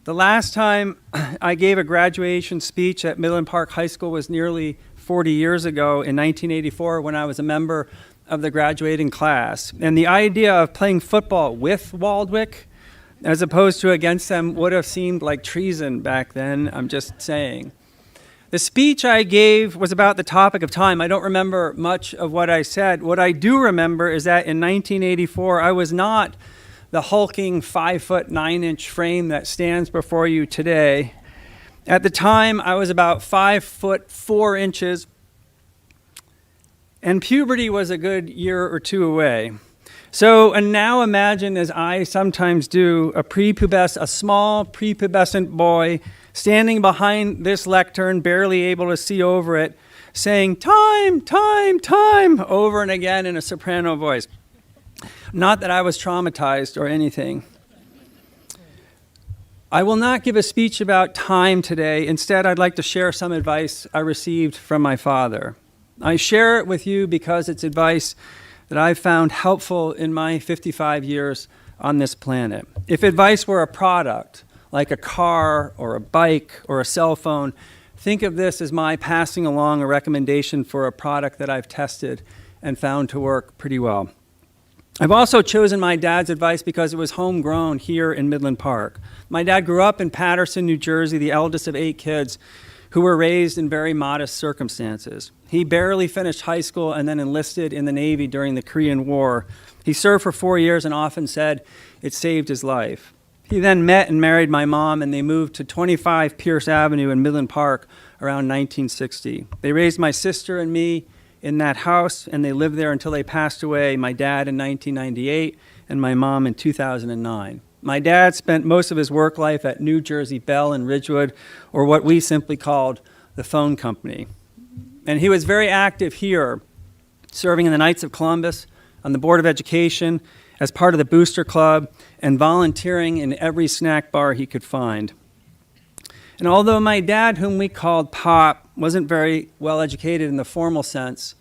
The last time I gave a graduation speech at Midland Park High School was nearly 40 years ago in 1984 when I was a member of the graduating class. And the idea of playing football with Waldwick as opposed to against them would have seemed like treason back then, I'm just saying. The speech I gave was about the topic of time. I don't remember much of what I said. What I do remember is that in 1984, I was not the hulking 5'9" frame that stands before you today. At the time, I was about 5'4", and puberty was a good year or two away. So, and now imagine, as I sometimes do, a small prepubescent boy standing behind this lectern, barely able to see over it, saying, "Time, time, time," over and again in a soprano voice. Not that I was traumatized or anything. I will not give a speech about time today. Instead, I'd like to share some advice I received from my father. I share it with you because it's advice that I've found helpful in my 55 years on this planet. If advice were a product, like a car or a bike or a cell phone, think of this as my passing along a recommendation for a product that I've tested and found to work pretty well. I've also chosen my dad's advice because it was homegrown here in Midland Park. My dad grew up in Paterson, New Jersey, the eldest of 8 kids who were raised in very modest circumstances. He barely finished high school and then enlisted in the Navy during the Korean War. He served for 4 years and often said it saved his life. He then met and married my mom, and they moved to 25 Pierce Avenue in Midland Park around 1960. They raised my sister and me in that house, and they lived there until they passed away, my dad in 1998 and my mom in 2009. My dad spent most of his work life at New Jersey Bell in Ridgewood, or what we simply called the phone company. And he was very active here, serving in the Knights of Columbus, on the Board of Education, as part of the Booster Club, and volunteering in every snack bar he could find. And although my dad, whom we called Pop, wasn't very well educated in the formal sense,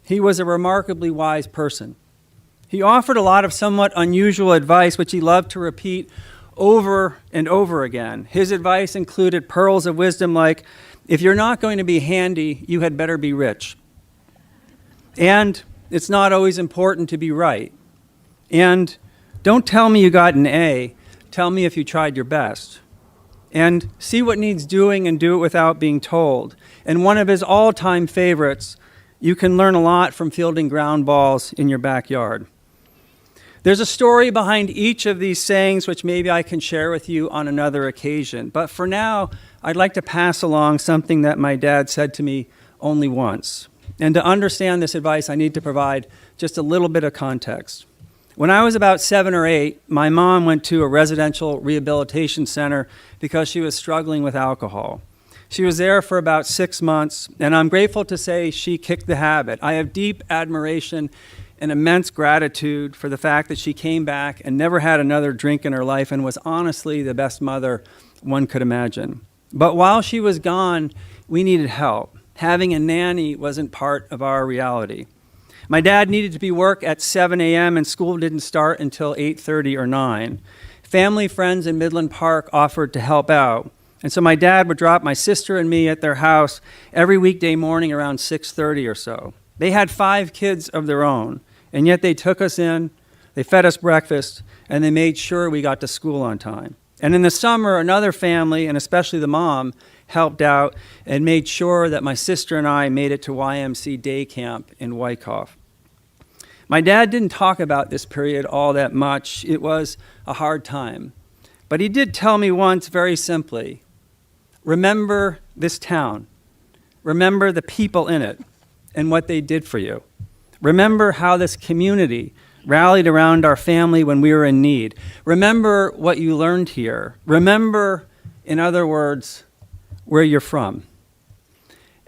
he was a remarkably wise person. He offered a lot of somewhat unusual advice, which he loved to repeat over and over again. His advice included pearls of wisdom like, if you're not going to be handy, you had better be rich. And it's not always important to be right. And don't tell me you got an A, tell me if you tried your best. And see what needs doing and do it without being told. And one of his all-time favorites, you can learn a lot from fielding ground balls in your backyard. There's a story behind each of these sayings which maybe I can share with you on another occasion. But for now, I'd like to pass along something that my dad said to me only once. And to understand this advice, I need to provide just a little bit of context. When I was about 7 or 8, my mom went to a residential rehabilitation center because she was struggling with alcohol. She was there for about 6 months, and I'm grateful to say she kicked the habit. I have deep admiration and immense gratitude for the fact that she came back and never had another drink in her life and was honestly the best mother one could imagine. But while she was gone, we needed help. Having a nanny wasn't part of our reality. My dad needed to be work at 7 a.m. and school didn't start until 8:30 or 9. Family friends in Midland Park offered to help out. And so my dad would drop my sister and me at their house every weekday morning around 6:30 or so. They had 5 kids of their own, and yet they took us in, they fed us breakfast, and they made sure we got to school on time. And in the summer, another family, and especially the mom, helped out and made sure that my sister and I made it to YMC day camp in Wyckoff. My dad didn't talk about this period all that much. It was a hard time. But he did tell me once very simply, remember this town. Remember the people in it and what they did for you. Remember how this community rallied around our family when we were in need. Remember what you learned here. Remember, in other words, where you're from.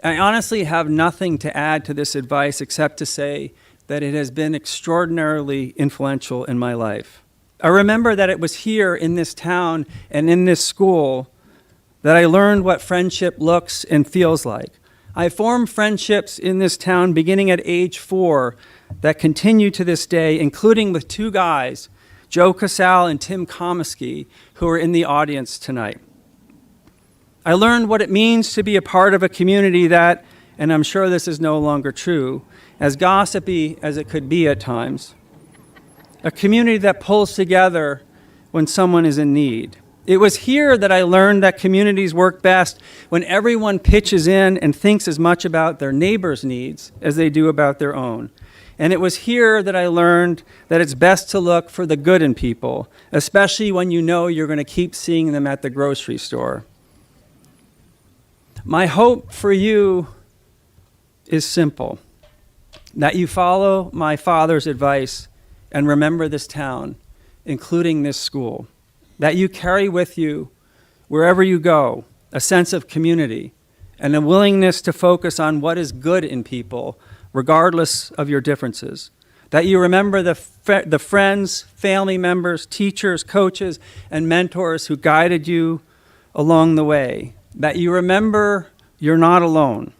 I honestly have nothing to add to this advice except to say that it has been extraordinarily influential in my life. I remember that it was here in this town and in this school that I learned what friendship looks and feels like. I formed friendships in this town beginning at age 4 that continue to this day, including with 2 guys, Joe Casal and Tim Comiskey, who are in the audience tonight. I learned what it means to be a part of a community that, and I'm sure this is no longer true, as gossipy as it could be at times, a community that pulls together when someone is in need. It was here that I learned that communities work best when everyone pitches in and thinks as much about their neighbor's needs as they do about their own. And it was here that I learned that it's best to look for the good in people, especially when you know you're going to keep seeing them at the grocery store. My hope for you is simple, that you follow my father's advice and remember this town, including this school, that you carry with you, wherever you go, a sense of community and a willingness to focus on what is good in people, regardless of your differences, that you remember the friends, family members, teachers, coaches, and mentors who guided you along the way, that you remember you're not alone,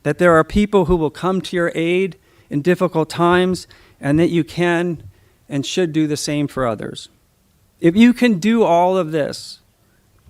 that there are people who will come to your aid in difficult times, and that you can and should do the same for others. If you can do all of this,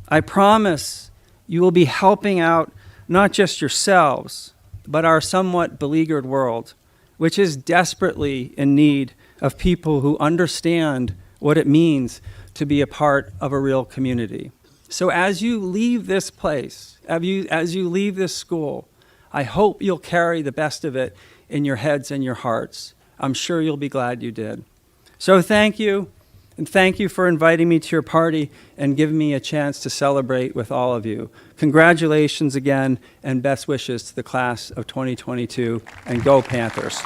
I promise you will be helping out not just yourselves, but our somewhat beleaguered world, which is desperately in need of people who understand what it means to be a part of a real community. So as you leave this place, as you leave this school, I hope you'll carry the best of it in your heads and your hearts. I'm sure you'll be glad you did. So thank you, and thank you for inviting me to your party and giving me a chance to celebrate with all of you. Congratulations again, and best wishes to the class of 2022, and go Panthers.